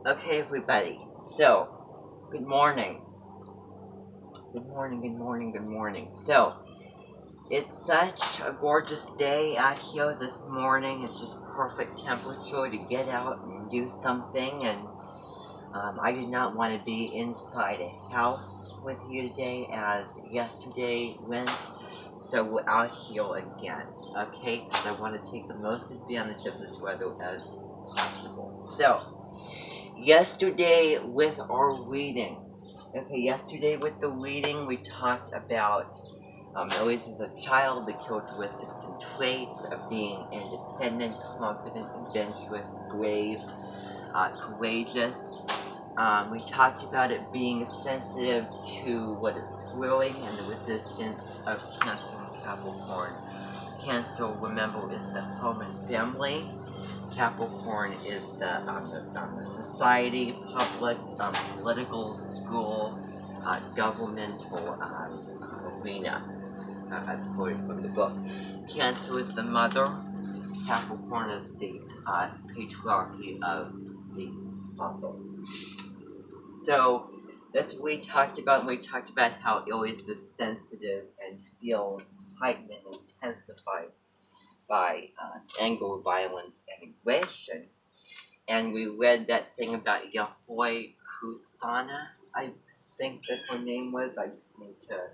Okay, everybody. So, good morning. Good morning, good morning, good morning. So, it's such a gorgeous day out here this morning. It's just perfect temperature to get out and do something. And I did not want to be inside a house with you today as yesterday went. So, we're out here again. Okay? Because I want to take the most advantage of this weather as possible. So, yesterday with our reading. Okay, yesterday with the reading, we talked about always as a child, the characteristics and traits of being independent, confident, adventurous, brave, courageous. We talked about it being sensitive to what is growing and the resistance of Cancer and Capricorn. Cancer, remember, is the home and family. Capricorn is the society, public, political, school, governmental arena, as quoted from the book. Cancer is the mother. Capricorn is the patriarchy of the father. So that's what we talked about. And we talked about how Aries is sensitive and feels heightened and intensified by anger, violence, and aggression. And we read that thing about Yahweh Kusana, I think that her name was. I just need to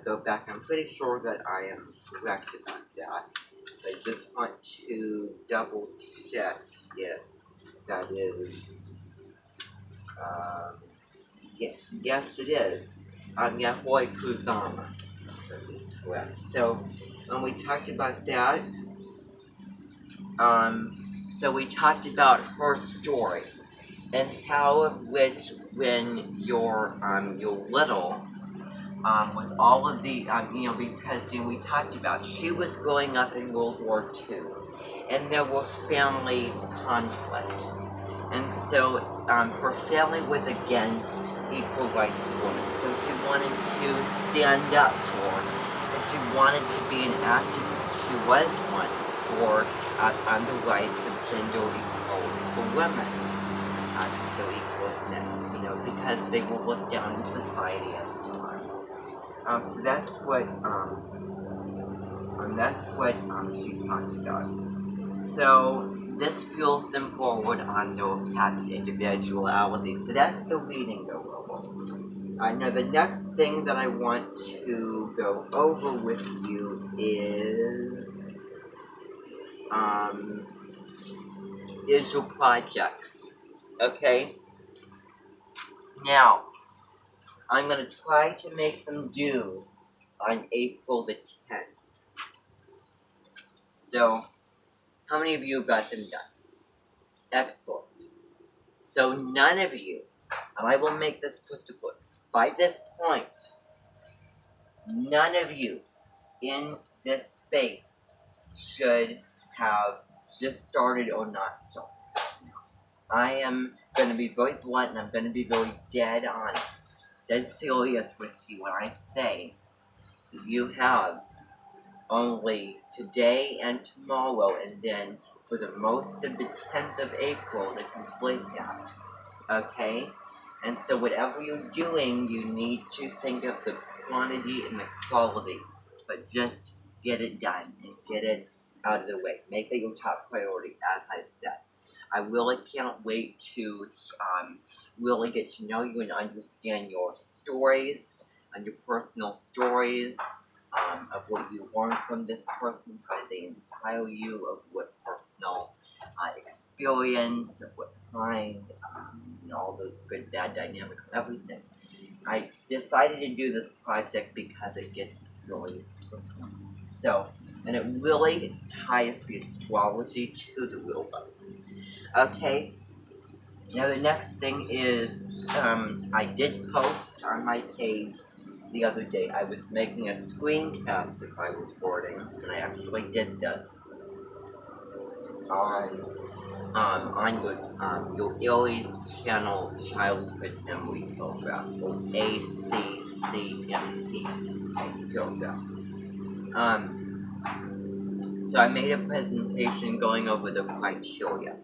go back. I'm pretty sure that I am correct about that. I just want to double check if that is. Um, yes, it is. Yahweh Kusana. That is correct. So, we talked about that. So we talked about her story and how of which when you're little, with all of the because we talked about she was growing up in World War II, and there was family conflict, and so her family was against equal rights of women, so she wanted to stand up for, and she wanted to be an activist. She was one for the rights of gender equality for women. So equals men, because they were looked down in society at the time. So that's what she talked about. So this fuels them forward on their path of individuality. So that's the reading go over. Now the next thing that I want to go over with you is your projects. Okay? Now, I'm going to try to make them due on April the 10th. So, how many of you got them done? Excellent. So, none of you, and I will make this crystal clear, by this point, none of you in this space should have just started or not started. I am going to be very blunt and I'm going to be very dead honest, dead serious with you when I say you have only today and tomorrow, and then for the most of the 10th of April to complete that. Okay? And so whatever you're doing, you need to think of the quantity and the quality, but just get it done and get it out of the way. Make it your top priority, as I said. I really can't wait to really get to know you and understand your stories and your personal stories, of what you learned from this person, how did they inspire you, of what personal experience, of what kind, all those good, bad dynamics, everything. I decided to do this project because it gets really personal. So, and it really ties the astrology to the real life. Okay, now the next thing is, I did post on my page the other day. I was making a screencast of my recording, and I actually did this on your Aries Channel Childhood Memory Program, or ACCMP program. So I made a presentation going over the criteria.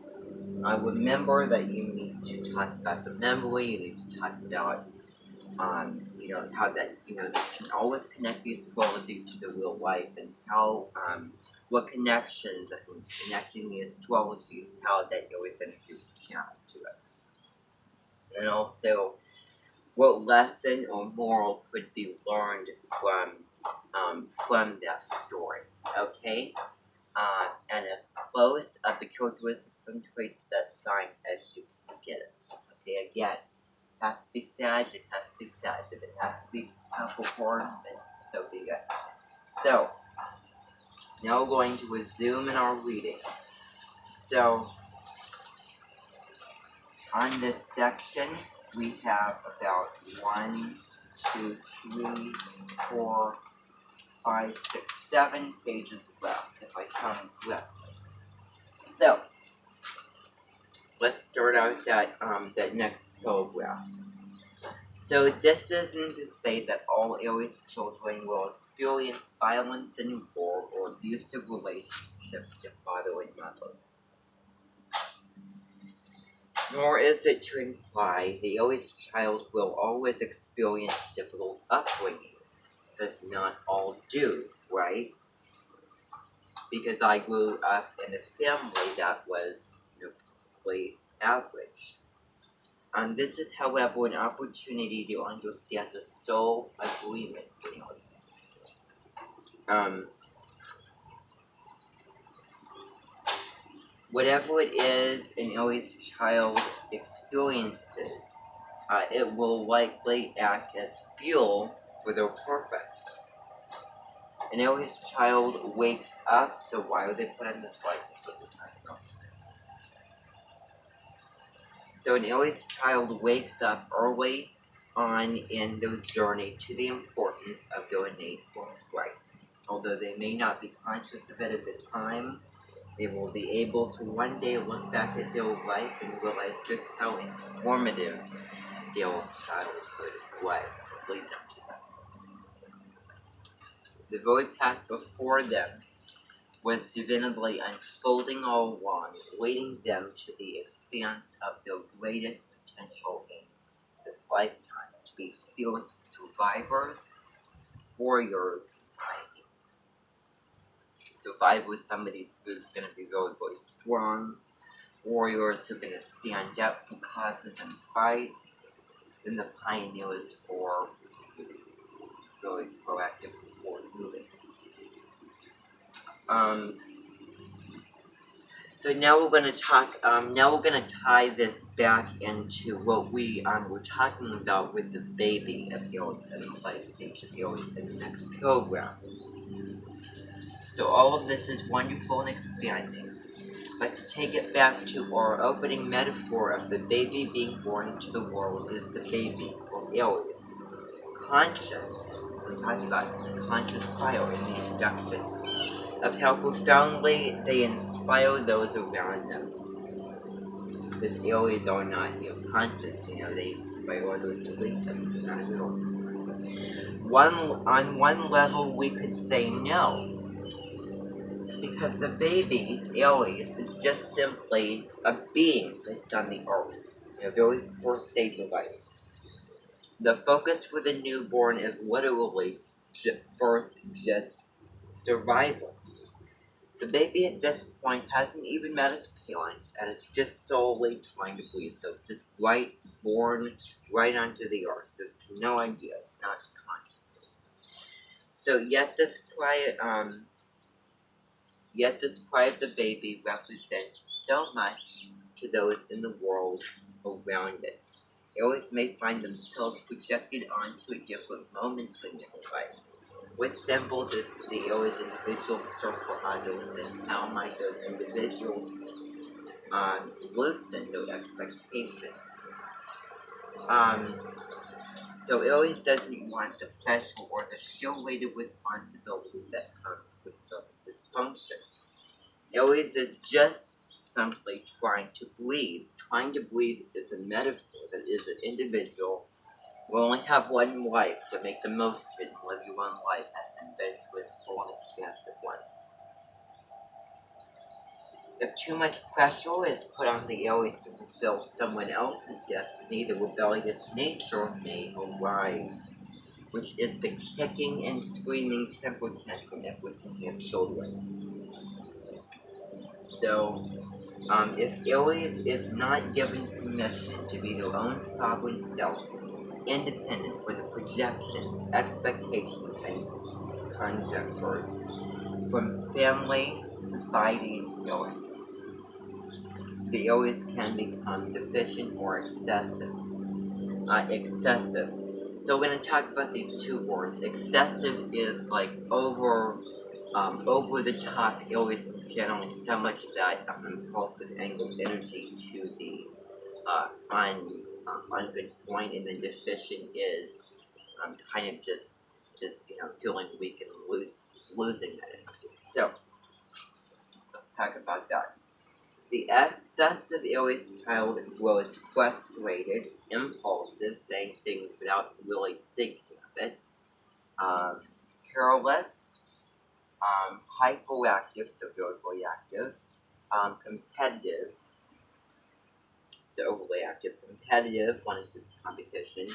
Remember that you need to talk about the memory, you need to talk about, how that, they can always connect the astrology to the real life, and how, what connections, and connecting the astrology, how that always introduces channel to it. And also, what lesson or moral could be learned from that story, okay? And as close of the characteristics and traits of that sign as you can get it. Okay, again, it has to be sad, it has to be sad. If it has to be Capricorn, then so be it. So, now we're going to resume in our reading. So, on this section, we have about 1, 2, 3, 4, 5, 6, 7 pages left, if I count correctly. So, let's start out that next paragraph. So this isn't to say that all Aries children will experience violence in war or abusive relationships to father and mother. Nor is it to imply the Aries child will always experience difficult upbringings, because not all do, right? Because I grew up in a family that was probably average. This is, however, an opportunity to understand the soul agreement feelings. Whatever it is an Aries child experiences, it will likely act as fuel for their purpose. An Aries child wakes up, so why would they put on this light? That's what we're talking about. So an Aries child wakes up early on in their journey to the importance of their innate birthrights. Although they may not be conscious of it at the time, they will be able to one day look back at their life and realize just how informative their childhood was to lead them to that. The very path before them was divinely unfolding all along, leading them to the expanse of their greatest potential in this lifetime, to be fierce survivors, warriors, and pioneers. Survivors, somebody who's going to be very, very strong. Warriors who are going to stand up for causes and fight. Then the pioneers for really proactive forward moving. So now we're going to talk. Now we're going to tie this back into what we were talking about with the baby of Aries and the play stage of Aries in the next paragraph. So all of this is wonderful and expanding. But to take it back to our opening metaphor of the baby being born into the world is the baby, or Aries, conscious. We talked about conscious fire in the introduction, of how profoundly they inspire those around them. Because Aries are not conscious, they inspire others to lead them, not at all. On one level, we could say no. Because the baby, Aries, is just simply a being placed on the earth, in a very first stage of life. The focus for the newborn is literally first just survival. The baby at this point hasn't even met its parents and is just solely trying to breathe. So just born right onto the earth. There's no idea. It's not conscious. So yet this cry of the baby represents so much to those in the world around it. Aries may find themselves projected onto a different moments in their life. What symbols is the Aries individuals serve for others, and how might those individuals loosen their expectations? So Aries doesn't want the pressure or the sheer weight of responsibility that comes with certain dysfunction. Aries is just simply trying to breathe. Trying to breathe is a metaphor that is an individual will only have one life, so make the most of it and live your own life as an adventurous, full and expansive one. If too much pressure is put on the Aries to fulfill someone else's destiny, the rebellious nature may arise, which is the kicking and screaming temper tantrum if we're thinking of children. So, if Aries is not given permission to be their own sovereign self, independent for the projections, expectations, and conjectures from family, society, and feelings, the Aries can become deficient or excessive. Excessive. So we're going to talk about these two words. Excessive is like over the top, always channeling so much of that impulsive angle energy to the ungood point, and then deficient is kind of just feeling weak and losing that energy. So let's talk about that. The excessive Aries child grows frustrated, impulsive, saying things without really thinking of it, um, careless, hyperactive, so very reactive, competitive, so overly active, competitive, wanting to competition,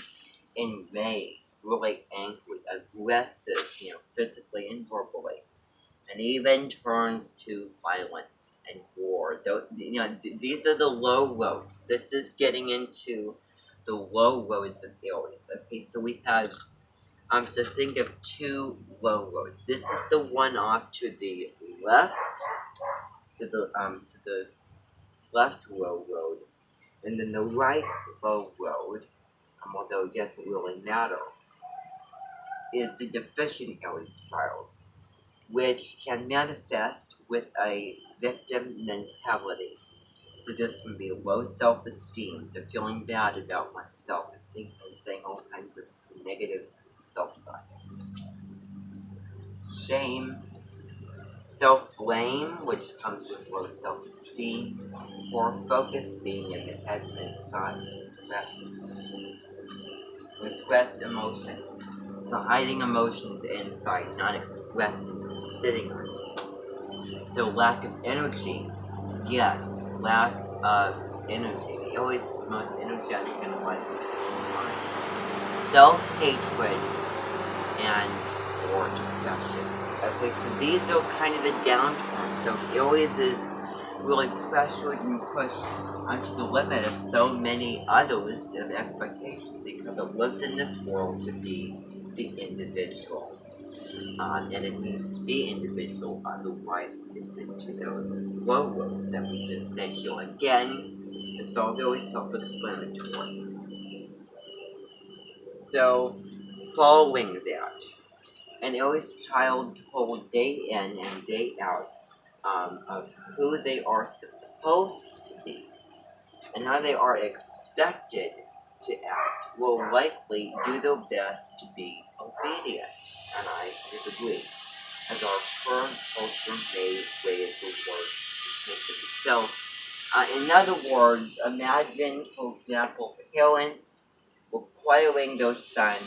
enraged, really angry, aggressive, physically and verbally, and even turns to violence and war. So, these are the low roads. This is getting into the low roads of Aries. Okay, so we have so think of two low roads. This is the one off to the left, so the left low road, and then the right low road, although it doesn't really matter, is the deficient Aries child, which can manifest with a victim mentality. So this can be low self-esteem, so feeling bad about oneself and thinking and saying all kinds of negative self-thoughts. Shame, self-blame, which comes with low self-esteem, or focus being in the head and thoughts, repressed emotions. So hiding emotions inside, not expressing them, sitting on it. So lack of energy. Yes, lack of energy. The always most energetic in life is sign. Self-hatred and or depression. Okay, so these are kind of the downturn. So Aries is really pressured and pushed onto the limit of so many others of expectations because it lives in this world to be the individual. And it needs to be individual, otherwise it's into those low roads that we just said. So again, it's all very self-explanatory. So, following that, an Aries child told day in and day out of who they are supposed to be and how they are expected to act will likely do their best to be obedient. And I would agree, as our current culture may raise the word. So, in other words, imagine, for example, parents requiring their son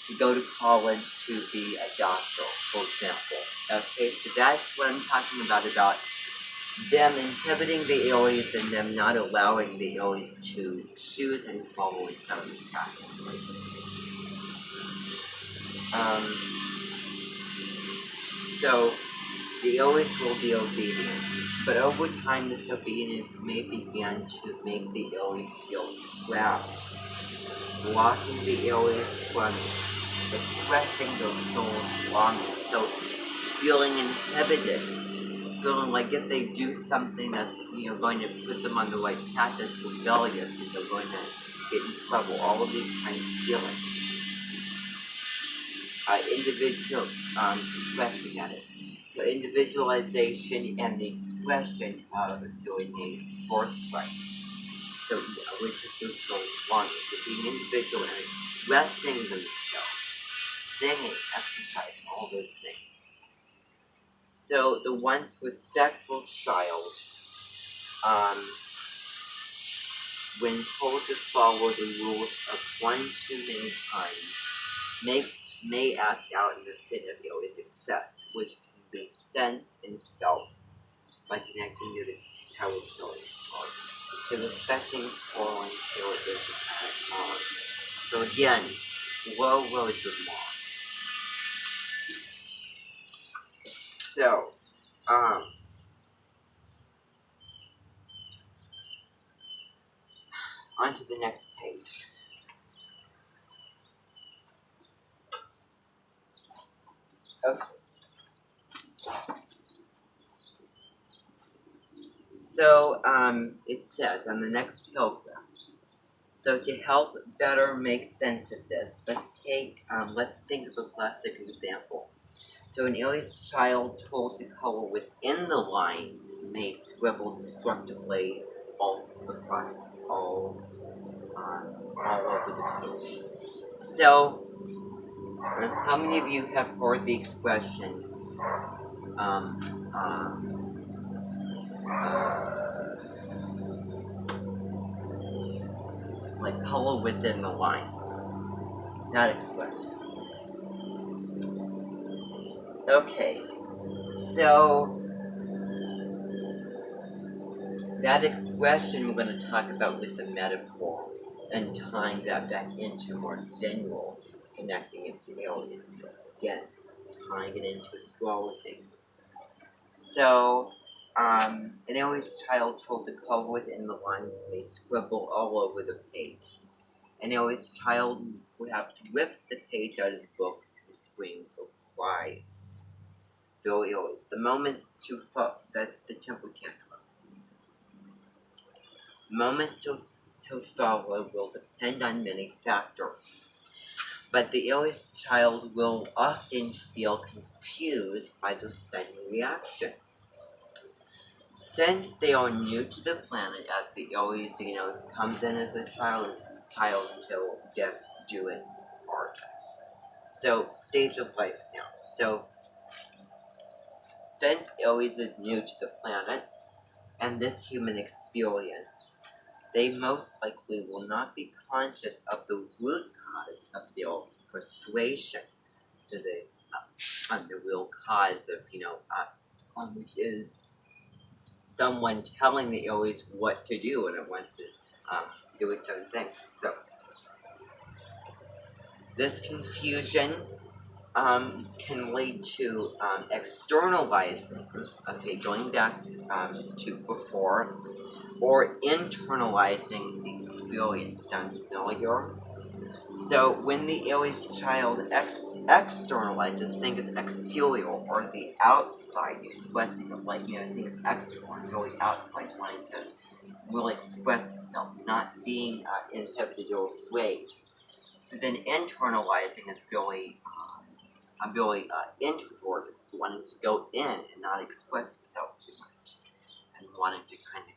to go to college to be a doctor, for example. Okay, so that's what I'm talking about them inhibiting the Aries and them not allowing the Aries to choose and follow its own path. Um, so the Aries will be obedient, but over time this obedience may begin to make the Aries feel trapped, blocking the Aries from expressing their soul's longing. So feeling inhibited, feeling like if they do something that's going to put them on the right path, that's rebellious, and they're going to get in trouble. All of these kinds of feelings. Individual expression at it. So individualization and the expression of doing a birthright. So which is just so longing. So being individual and expressing themselves, singing, exercising, all those things. So the once respectful child, when told to follow the rules of one too many times, may act out in the fit of Aries excess, which can be sensed and felt by connecting to the territory. So especially following tail is smaller. So again, low words with more. So, on to the next page. Okay. So, it says on the next paragraph. So to help better make sense of this, let's think of a classic example. So an English child told to color within the lines may scribble destructively all across all over the page. So, how many of you have heard the expression, um, like color within the lines? That expression. Okay, so that expression we're going to talk about with the metaphor and tying that back into more general, connecting it to alias. Again, tying it into astrology. So, an Alias child told to color within the lines may scribble all over the page. An Alias child perhaps rips the page out of the book and screams or cries. Bill Alias. The moment's too far. That's the temper tantrum. Moments to follow will depend on many factors, but the Alias child will often feel confused by the sudden reaction. Since they are new to the planet, as the Alias, comes in as a child until death do its part. So, stage of life now. So, since Alias is new to the planet and this human experience, they most likely will not be conscious of the root cause of their frustration. So the real cause of, is someone telling the Alias what to do and it wants to do its own thing. So this confusion can lead to externalizing, going back to before, or internalizing the experience. Sounds familiar? So when the Alias child externalizes, think of exterior or the outside expressing of, think of external and really outside, wanting to really express itself, not being inhibited or afraid. So then internalizing is really, I'm really introverted, wanting to go in and not express itself too much, and wanting to kind of,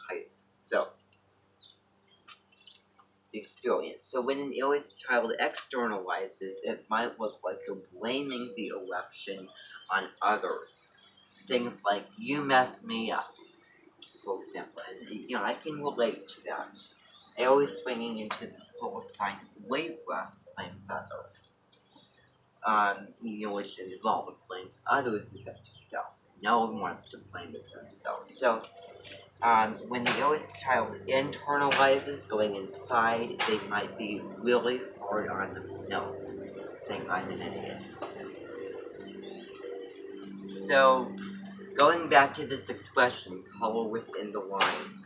hide it. So, the experience. So when an Alias child externalizes, it might look like you're blaming the election on others. Things like, you messed me up, for example. And, I can relate to that. Always swinging into this whole sign of Libra blames others. Which involves blames others except himself. No one wants to blame himself. So, when the Alias child internalizes, going inside, they might be really hard on themselves, saying, I'm an idiot. So, going back to this expression, color within the lines,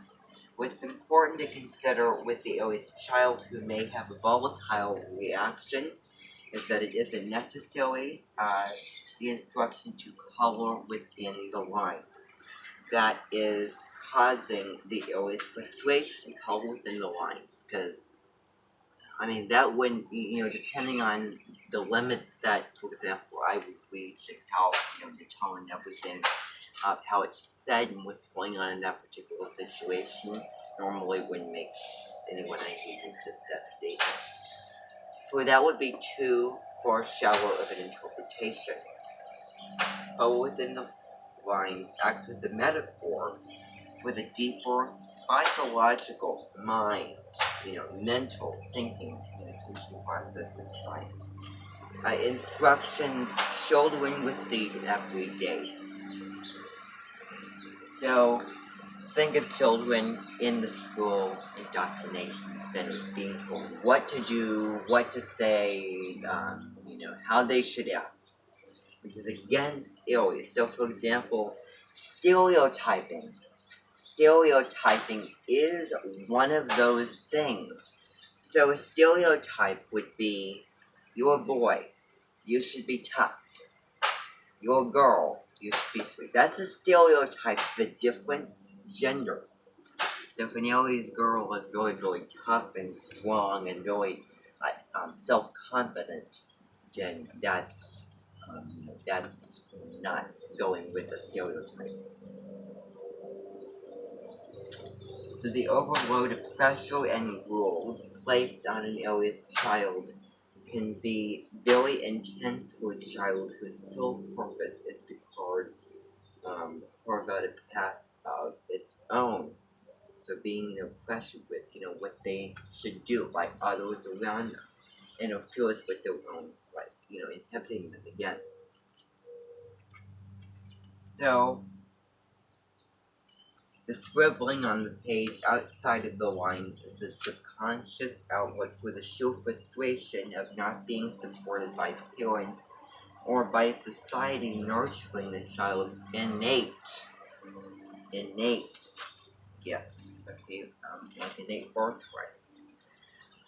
what's important to consider with the Alias child who may have a volatile reaction is that it isn't necessarily the instruction to color within the lines that is causing the Alias frustration, color within the lines, because that wouldn't, depending on the limits that, for example, I would reach and how, the tone and everything, how it's said and what's going on in that particular situation, normally wouldn't make anyone angry with just that statement. So that would be too far shallow of an interpretation. But within the lines acts as a metaphor with a deeper psychological mind, mental thinking, communication process in science. Instructions children receive every day. So, think of children in the school indoctrination centers being told what to do, what to say, how they should act, which is against Aries. So, for example, stereotyping. Stereotyping is one of those things. So, a stereotype would be, you're a boy, you should be tough. You're a girl, you should be sweet. That's a stereotype for different genders. So if an Aries girl is really, really tough and strong and really self-confident, then that's not going with the stereotype. So the overload of pressure and rules placed on an Aries child can be very intense for a child whose sole purpose is to carve out a path of its own. So being, pressured with, what they should do by others around them, and interferes with their own life, inhibiting them again. So the scribbling on the page outside of the lines is a subconscious outlet for the sheer frustration of not being supported by parents or by society nurturing the child's innate gifts, like innate birthrights.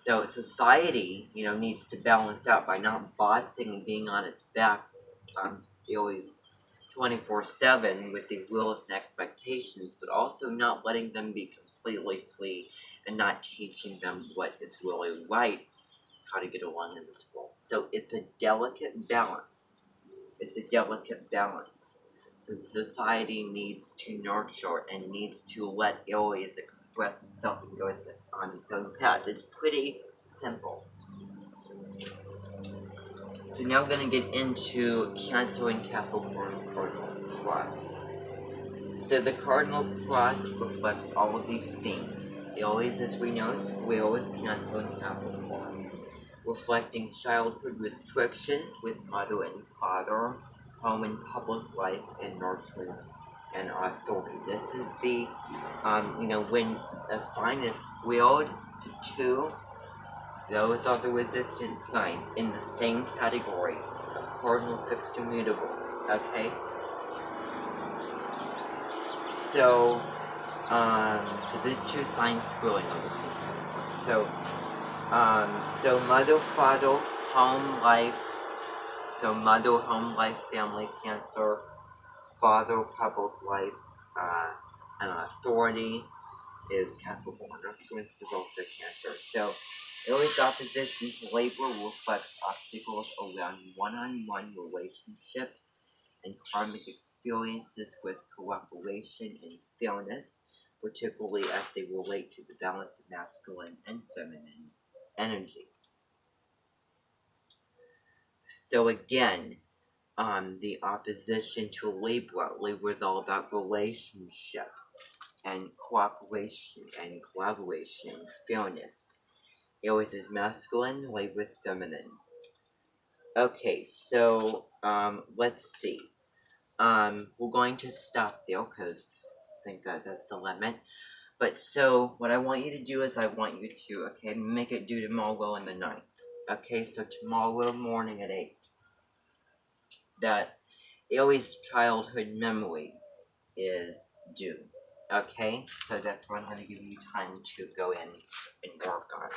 So society, needs to balance out by not bossing and being on its back, always 24/7 with the rules and expectations, but also not letting them be completely free and not teaching them what is really right, how to get along in this world. So it's a delicate balance. It's a delicate balance. The society needs to nurture and needs to let Aries express itself and go on its own path. It's pretty simple. So now we're going to get into Cancer and Capricorn Cardinal Cross. So the Cardinal Cross reflects all of these themes. Aries, as we know, squares Cancer and Capricorn, reflecting childhood restrictions with mother and father, home and public life, and nurturance and authority. This is the, when a sign is squared to 2, those are the resistance signs in the same category of cardinal, fixed, immutable. Okay? So these 2 signs squaring on the same category. So mother, father, home, life. So mother, home, life, family, Cancer. Father, public life, and authority is Capricorn. Nurturance is also Cancer. So Aries opposition to Libra reflects obstacles around one-on-one relationships and karmic experiences with cooperation and fairness, particularly as they relate to the balance of masculine and feminine energies. So again, the opposition to Libra. Libra is all about relationship and cooperation and collaboration, fairness. Aries is masculine, Libra is feminine. Okay, so let's see. We're going to stop there because I think that's the limit. But so what I want you to do is I want you to make it due tomorrow on the 9th. Okay, so tomorrow morning at 8. That Aries childhood memory is due. Okay, so that's what I'm going to give you time to go in and work on.